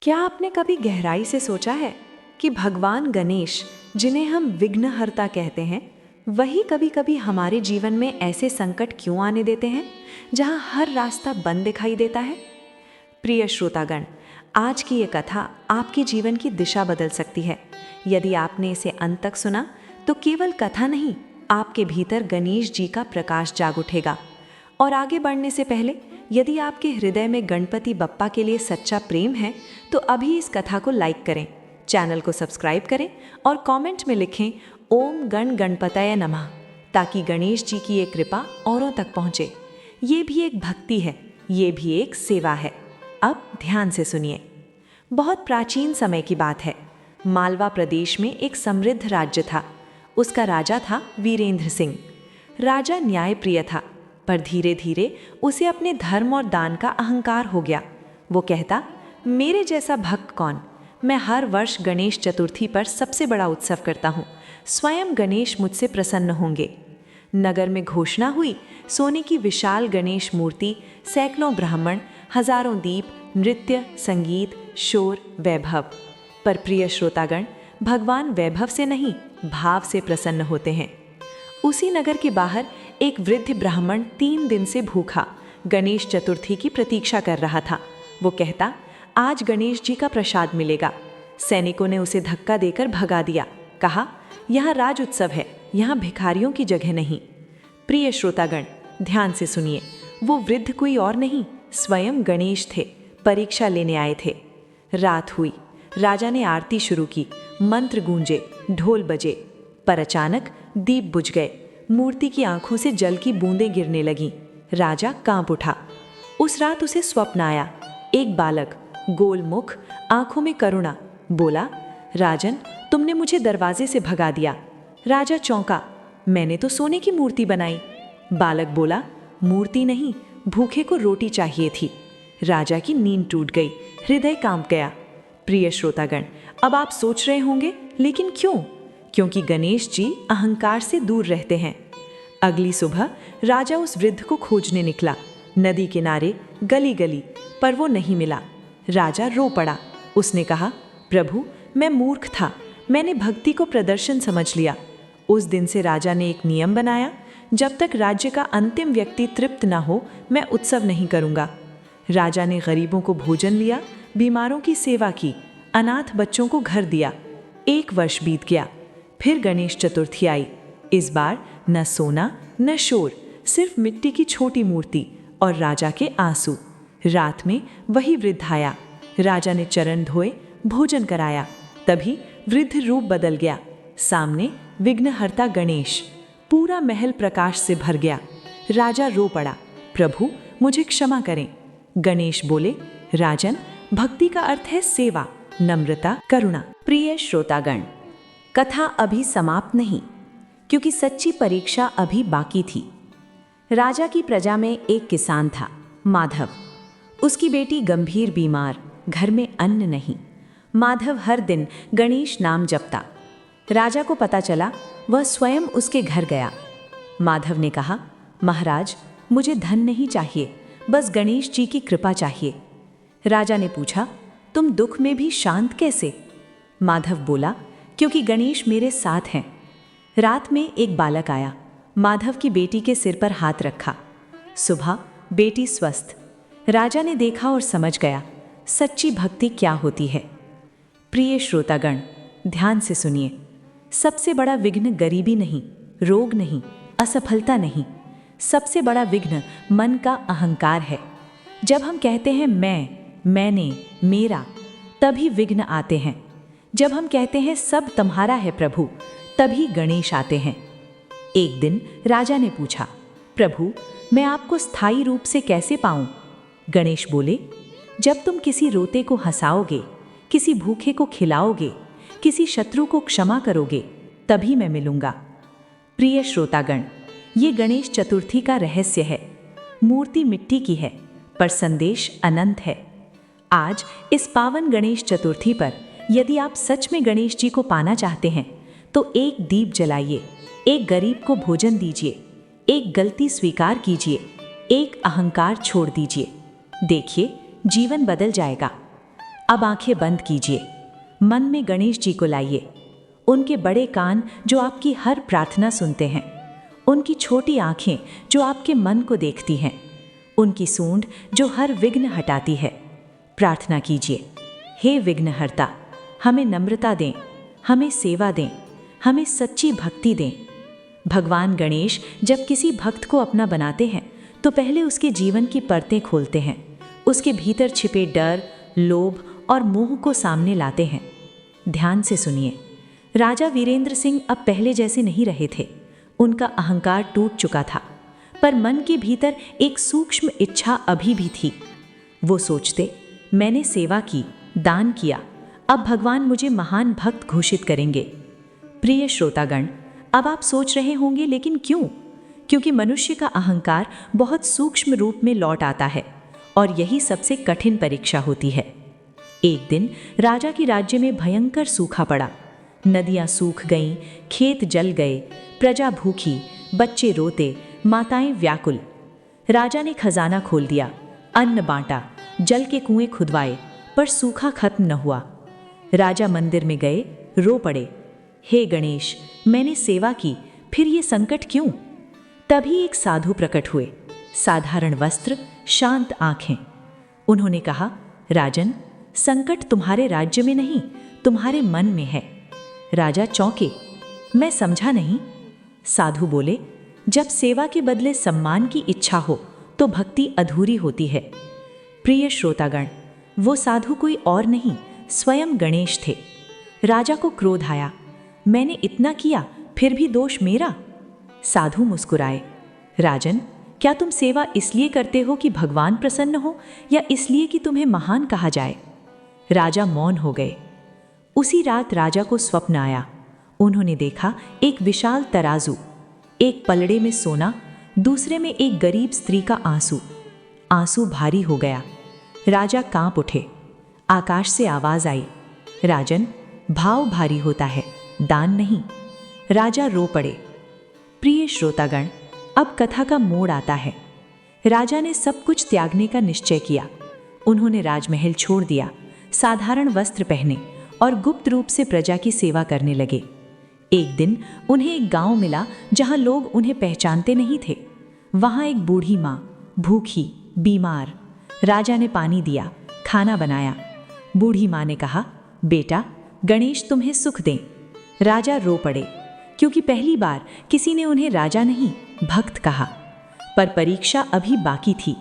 क्या आपने कभी गहराई से सोचा है कि भगवान गणेश, जिन्हें हम विघ्नहर्ता कहते हैं, वही कभी कभी हमारे जीवन में ऐसे संकट क्यों आने देते हैं जहां हर रास्ता बंद दिखाई देता है। प्रिय श्रोतागण, आज की ये कथा आपके जीवन की दिशा बदल सकती है। यदि आपने इसे अंत तक सुना तो केवल कथा नहीं, आपके भीतर गणेश जी का प्रकाश जाग उठेगा। और आगे बढ़ने से पहले, यदि आपके हृदय में गणपति बप्पा के लिए सच्चा प्रेम है तो अभी इस कथा को लाइक करें, चैनल को सब्सक्राइब करें और कमेंट में लिखें ओम गण गणपतये नमः, ताकि गणेश जी की ये कृपा औरों तक पहुंचे। ये भी एक भक्ति है, ये भी एक सेवा है। अब ध्यान से सुनिए। बहुत प्राचीन समय की बात है। मालवा प्रदेश में एक समृद्ध राज्य था। उसका राजा था वीरेंद्र सिंह। राजा न्यायप्रिय था, पर धीरे धीरे उसे अपने धर्म और दान का अहंकार हो गया। वो कहता, मेरे जैसा भक्त कौन, मैं हर वर्ष गणेश चतुर्थी पर सबसे बड़ा उत्सव करता हूँ, स्वयं गणेश मुझसे प्रसन्न होंगे। नगर में घोषणा हुई, सोने की विशाल गणेश मूर्ति, सैकड़ों ब्राह्मण, हजारों दीप, नृत्य, संगीत, शोर, वैभव। पर प्रिय श्रोतागण, भगवान वैभव से नहीं, भाव से प्रसन्न होते हैं। उसी नगर के बाहर एक वृद्ध ब्राह्मण 3 दिन से भूखा गणेश चतुर्थी की प्रतीक्षा कर रहा था। वो कहता, आज गणेश जी का प्रसाद मिलेगा। सैनिकों ने उसे धक्का देकर भगा दिया। कहा, यहाँ राज उत्सव है, यहाँ भिखारियों की जगह नहीं। प्रिय श्रोतागण, ध्यान से सुनिए। वो वृद्ध कोई और नहीं, स्वयं गणेश थे, परीक्षा लेने आए थे। रात हुई, राजा ने आरती शुरू की, मंत्र गूंजे, ढोल बजे, पर अचानक दीप बुझ गए। मूर्ति की आंखों से जल की बूंदें गिरने लगीं। राजा कांप उठा। उस रात उसे स्वप्न आया। एक बालक, गोल मुख, आंखों में करुणा, बोला, राजन, तुमने मुझे दरवाजे से भगा दिया। राजा चौंका, मैंने तो सोने की मूर्ति बनाई। बालक बोला, मूर्ति नहीं, भूखे को रोटी चाहिए थी। राजा की नींद टूट गई, हृदय कांप गया। प्रिय श्रोतागण, अब आप सोच रहे होंगे, लेकिन क्यों? क्योंकि गणेश जी अहंकार से दूर रहते हैं। अगली सुबह राजा उस वृद्ध को खोजने निकला, नदी किनारे, गली गली, पर वो नहीं मिला। राजा रो पड़ा। उसने कहा, प्रभु, मैं मूर्ख था, मैंने भक्ति को प्रदर्शन समझ लिया। उस दिन से राजा ने एक नियम बनाया, जब तक राज्य का अंतिम व्यक्ति तृप्त ना हो, मैं उत्सव नहीं करूंगा। राजा ने गरीबों को भोजन लिया, बीमारों की सेवा की, अनाथ बच्चों को घर दिया। 1 वर्ष बीत गया, फिर गणेश चतुर्थी आई। इस बार न सोना न शोर, सिर्फ मिट्टी की छोटी मूर्ति और राजा के आंसू। रात में वही वृद्ध आया। राजा ने चरण धोए, भोजन कराया। तभी वृद्ध रूप बदल गया। सामने विघ्नहर्ता गणेश। पूरा महल प्रकाश से भर गया। राजा रो पड़ा, प्रभु, मुझे क्षमा करें। गणेश बोले, राजन, भक्ति का अर्थ है सेवा, नम्रता, करुणा। प्रिय श्रोतागण, कथा अभी समाप्त नहीं, क्योंकि सच्ची परीक्षा अभी बाकी थी। राजा की प्रजा में एक किसान था, माधव। उसकी बेटी गंभीर बीमार, घर में अन्न नहीं। माधव हर दिन गणेश नाम जपता। राजा को पता चला, वह स्वयं उसके घर गया। माधव ने कहा, महाराज, मुझे धन नहीं चाहिए, बस गणेश जी की कृपा चाहिए। राजा ने पूछा, तुम दुख में भी शांत कैसे? माधव बोला, क्योंकि गणेश मेरे साथ हैं। रात में एक बालक आया, माधव की बेटी के सिर पर हाथ रखा। सुबह बेटी स्वस्थ। राजा ने देखा और समझ गया, सच्ची भक्ति क्या होती है। प्रिय श्रोतागण, ध्यान से सुनिए। सबसे बड़ा विघ्न गरीबी नहीं, रोग नहीं, असफलता नहीं। सबसे बड़ा विघ्न मन का अहंकार है। जब हम कहते हैं मैंने, मेरा, तभी विघ्न आते हैं। जब हम कहते हैं सब तुम्हारा है प्रभु, तभी गणेश आते हैं। एक दिन राजा ने पूछा, प्रभु, मैं आपको स्थायी रूप से कैसे पाऊं? गणेश बोले, जब तुम किसी रोते को हंसाओगे, किसी भूखे को खिलाओगे, किसी शत्रु को क्षमा करोगे, तभी मैं मिलूंगा। प्रिय श्रोतागण, ये गणेश चतुर्थी का रहस्य है। मूर्ति मिट्टी की है, पर संदेश अनंत है। आज इस पावन गणेश चतुर्थी पर यदि आप सच में गणेश जी को पाना चाहते हैं तो एक दीप जलाइए, एक गरीब को भोजन दीजिए, एक गलती स्वीकार कीजिए, एक अहंकार छोड़ दीजिए। देखिए, जीवन बदल जाएगा। अब आंखें बंद कीजिए, मन में गणेश जी को लाइए। उनके बड़े कान जो आपकी हर प्रार्थना सुनते हैं, उनकी छोटी आंखें जो आपके मन को देखती हैं, उनकी सूंड जो हर विघ्न हटाती है। प्रार्थना कीजिए, हे विघ्नहर्ता, हमें नम्रता दें, हमें सेवा दें, हमें सच्ची भक्ति दें। भगवान गणेश जब किसी भक्त को अपना बनाते हैं तो पहले उसके जीवन की परतें खोलते हैं, उसके भीतर छिपे डर, लोभ और मोह को सामने लाते हैं। ध्यान से सुनिए, राजा वीरेंद्र सिंह अब पहले जैसे नहीं रहे थे। उनका अहंकार टूट चुका था, पर मन के भीतर एक सूक्ष्म इच्छा अभी भी थी। वो सोचते, मैंने सेवा की, दान किया, अब भगवान मुझे महान भक्त घोषित करेंगे। प्रिय श्रोतागण, अब आप सोच रहे होंगे, लेकिन क्यों? क्योंकि मनुष्य का अहंकार बहुत सूक्ष्म रूप में लौट आता है और यही सबसे कठिन परीक्षा होती है। एक दिन राजा के राज्य में भयंकर सूखा पड़ा। नदियां सूख गईं, खेत जल गए, प्रजा भूखी, बच्चे रोते, माताएं व्याकुल। राजा ने खजाना खोल दिया, अन्न बांटा, जल के कुएं खुदवाए, पर सूखा खत्म न हुआ। राजा मंदिर में गए, रो पड़े, हे गणेश, मैंने सेवा की, फिर ये संकट क्यों? तभी एक साधु प्रकट हुए, साधारण वस्त्र, शांत आंखें। उन्होंने कहा, राजन, संकट तुम्हारे राज्य में नहीं, तुम्हारे मन में है। राजा चौंके, मैं समझा नहीं। साधु बोले, जब सेवा के बदले सम्मान की इच्छा हो तो भक्ति अधूरी होती है। प्रिय श्रोतागण, वो साधु कोई और नहीं, स्वयं गणेश थे। राजा को क्रोध आया, मैंने इतना किया, फिर भी दोष मेरा? साधु मुस्कुराए, राजन, क्या तुम सेवा इसलिए करते हो कि भगवान प्रसन्न हो, या इसलिए कि तुम्हें महान कहा जाए? राजा मौन हो गए। उसी रात राजा को स्वप्न आया। उन्होंने देखा एक विशाल तराजू, एक पलड़े में सोना, दूसरे में एक गरीब स्त्री का आंसू। आंसू भारी हो गया। राजा कांप उठे। आकाश से आवाज आई, राजन, भाव भारी होता है, दान नहीं। राजा रो पड़े। प्रिय श्रोतागण, अब कथा का मोड़ आता है। राजा ने सब कुछ त्यागने का निश्चय किया। उन्होंने राजमहल छोड़ दिया, साधारण वस्त्र पहने और गुप्त रूप से प्रजा की सेवा करने लगे। एक दिन उन्हें एक गांव मिला जहां लोग उन्हें पहचानते नहीं थे। वहां एक बूढ़ी माँ, भूखी, बीमार। राजा ने पानी दिया, खाना बनाया। बूढ़ी माँ ने कहा, बेटा, गणेश तुम्हें सुख दें। राजा रो पड़े, क्योंकि पहली बार किसी ने उन्हें राजा नहीं, भक्त कहा। पर परीक्षा अभी बाकी थी।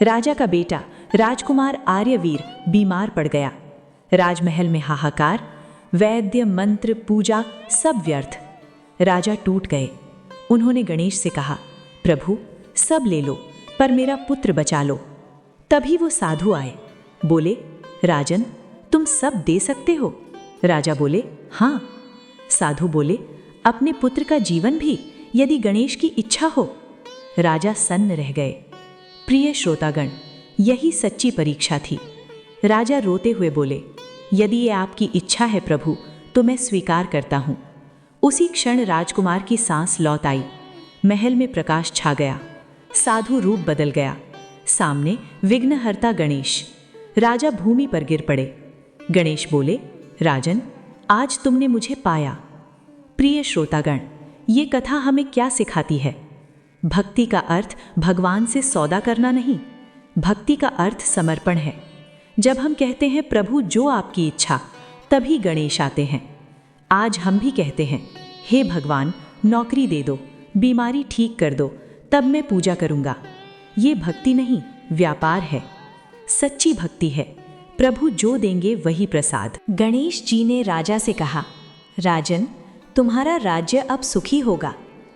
राजा का बेटा राजकुमार आर्यवीर बीमार पड़ गया। राजमहल में हाहाकार, वैद्य, मंत्र, पूजा सब व्यर्थ। राजा टूट गए। उन्होंने गणेश से कहा, प्रभु, सब ले लो, पर मेरा पुत्र बचा लो। तभी वो साधु आए, बोले, राजन, तुम सब दे सकते हो? राजा बोले, हाँ। साधु बोले, अपने पुत्र का जीवन भी, यदि गणेश की इच्छा हो? राजा सन्न रह गए। प्रिय श्रोतागण, यही सच्ची परीक्षा थी। राजा रोते हुए बोले, यदि ये आपकी इच्छा है प्रभु, तो मैं स्वीकार करता हूँ। उसी क्षण राजकुमार की सांस लौट आई। महल में प्रकाश छा गया। साधु रूप बदल गया। सामने विघ्नहर्ता गणेश। राजा भूमि पर गिर पड़े। गणेश बोले, राजन, आज तुमने मुझे पाया। प्रिय श्रोतागण, ये कथा हमें क्या सिखाती है? भक्ति का अर्थ भगवान से सौदा करना नहीं, भक्ति का अर्थ समर्पण है। जब हम कहते हैं प्रभु जो आपकी इच्छा, तभी गणेश आते हैं। आज हम भी कहते हैं, हे भगवान, नौकरी दे दो, बीमारी ठीक कर दो, तब मैं पूजा करूंगा। ये भक्ति नहीं, व्यापार है। सच्ची भक्ति है, प्रभु जो देंगे वही प्रसाद। गणेश जी ने राजा से कहा, राजन, तुम्हारा राज्य अब सुखी होगा,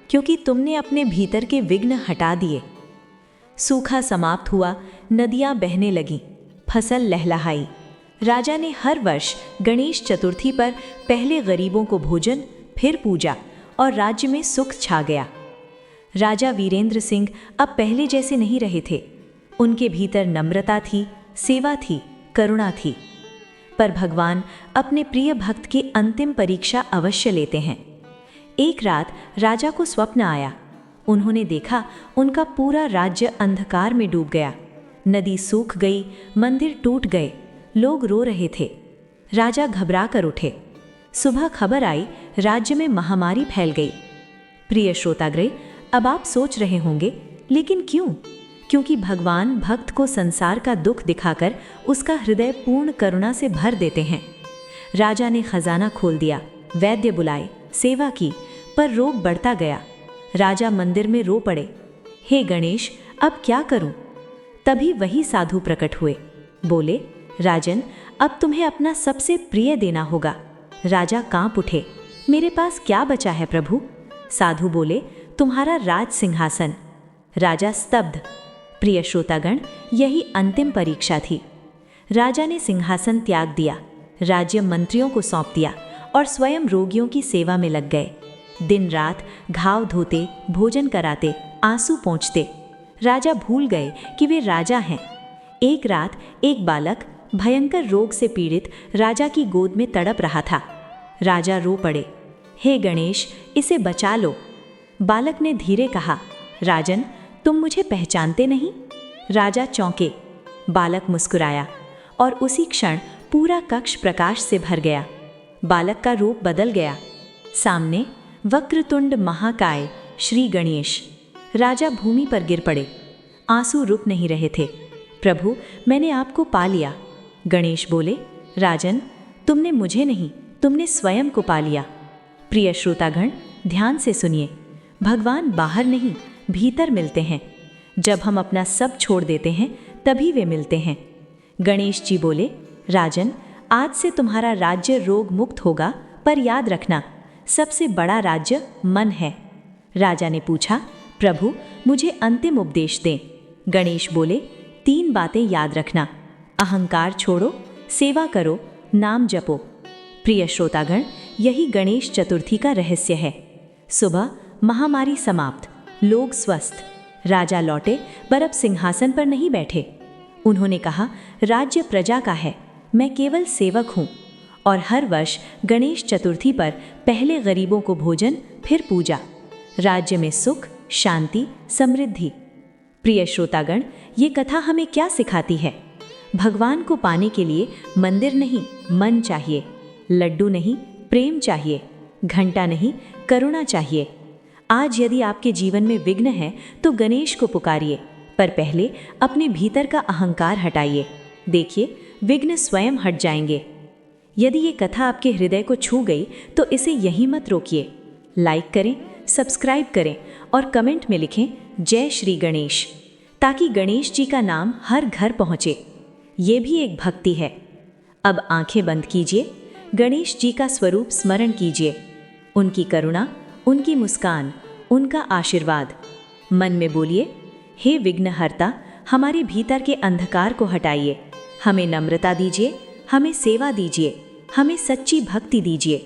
क्योंकि तुमने अपने भीतर के विघ्न हटा दिए। सूखा समाप्त हुआ, नदियां बहने लगीं, फसल लहलहाई। राजा ने हर वर्ष गणेश चतुर्थी पर पहले गरीबों को भोजन, फिर पूजा, और राज्य में सुख छा गया। राजा वीरेंद्र सिंह अब पहले जैसे नहीं रहे थे। उनके भीतर नम्रता थी, सेवा थी, करुणा थी। पर भगवान अपने प्रिय भक्त की अंतिम परीक्षा अवश्य लेते हैं। एक रात राजा को स्वप्न आया। उन्होंने देखा उनका पूरा राज्य अंधकार में डूब गया। नदी सूख गई, मंदिर टूट गए, लोग रो रहे थे। राजा घबरा कर उठे। सुबह खबर आई, राज्य में महामारी फैल गई। प्रिय श्रोतागृह, अब आप सोच रहे होंगे, लेकिन क्यों? क्योंकि भगवान भक्त को संसार का दुख दिखाकर उसका हृदय पूर्ण करुणा से भर देते हैं। राजा ने खजाना खोल दिया, वैद्य बुलाए, सेवा की, पर रोग बढ़ता गया। राजा मंदिर में रो पड़े, हे गणेश, अब क्या करूं? तभी वही साधु प्रकट हुए। बोले, राजन, अब तुम्हें अपना सबसे प्रिय देना होगा। राजा कांप उठे, मेरे पास क्या बचा है प्रभु? साधु बोले, तुम्हारा राज सिंहासन। राजा स्तब्ध। प्रिय श्रोतागण, यही अंतिम परीक्षा थी। राजा ने सिंहासन त्याग दिया, राज्य मंत्रियों को सौंप दिया और स्वयं रोगियों की सेवा में लग गए। दिन रात घाव धोते, भोजन कराते, आंसू पोंछते। राजा भूल गए कि वे राजा हैं। एक रात एक बालक भयंकर रोग से पीड़ित राजा की गोद में तड़प रहा था। राजा रो पड़े, हे गणेश, इसे बचा लो। बालक ने धीरे कहा, राजन, तुम मुझे पहचानते नहीं? राजा चौंके। बालक मुस्कुराया और उसी क्षण पूरा कक्ष प्रकाश से भर गया। बालक का रूप बदल गया। सामने वक्रतुंड महाकाय श्री गणेश। राजा भूमि पर गिर पड़े, आंसू रुक नहीं रहे थे। प्रभु, मैंने आपको पा लिया। गणेश बोले, राजन, तुमने मुझे नहीं, तुमने स्वयं को पा लिया। प्रिय श्रोतागण, ध्यान से सुनिए, भगवान बाहर नहीं, भीतर मिलते हैं। जब हम अपना सब छोड़ देते हैं, तभी वे मिलते हैं। गणेश जी बोले, राजन, आज से तुम्हारा राज्य रोग मुक्त होगा, पर याद रखना, सबसे बड़ा राज्य मन है। राजा ने पूछा, प्रभु, मुझे अंतिम उपदेश दें। गणेश बोले, 3 बातें याद रखना, अहंकार छोड़ो, सेवा करो, नाम जपो। प्रिय श्रोतागण, यही गणेश चतुर्थी का रहस्य है। सुबह महामारी समाप्त, लोग स्वस्थ। राजा लौटे, पर अब सिंहासन पर नहीं बैठे। उन्होंने कहा, राज्य प्रजा का है, मैं केवल सेवक हूँ। और हर वर्ष गणेश चतुर्थी पर पहले गरीबों को भोजन, फिर पूजा। राज्य में सुख, शांति, समृद्धि। प्रिय श्रोतागण, ये कथा हमें क्या सिखाती है? भगवान को पाने के लिए मंदिर नहीं, मन चाहिए। लड्डू नहीं, प्रेम चाहिए। घंटा नहीं, करुणा चाहिए। आज यदि आपके जीवन में विघ्न है, तो गणेश को पुकारिए, पर पहले अपने भीतर का अहंकार हटाइए। देखिए, विघ्न स्वयं हट जाएंगे। यदि ये कथा आपके हृदय को छू गई, तो इसे यहीं मत रोकिए। लाइक करें, सब्सक्राइब करें और कमेंट में लिखें, जय श्री गणेश, ताकि गणेश जी का नाम हर घर पहुँचे। ये भी एक भक्ति है। अब आंखें बंद कीजिए, गणेश जी का स्वरूप स्मरण कीजिए, उनकी करुणा, उनकी मुस्कान, उनका आशीर्वाद। मन में बोलिए, हे विघ्नहर्ता, हमारे भीतर के अंधकार को हटाइए, हमें नम्रता दीजिए, हमें सेवा दीजिए, हमें सच्ची भक्ति दीजिए।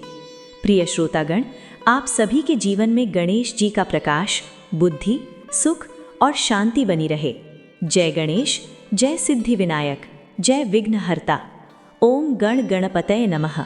प्रिय श्रोतागण, आप सभी के जीवन में गणेश जी का प्रकाश, बुद्धि, सुख और शांति बनी रहे। जय गणेश, जय सिद्धि विनायक, जय विघ्नहर्ता। ओम गण गणपतये नमः।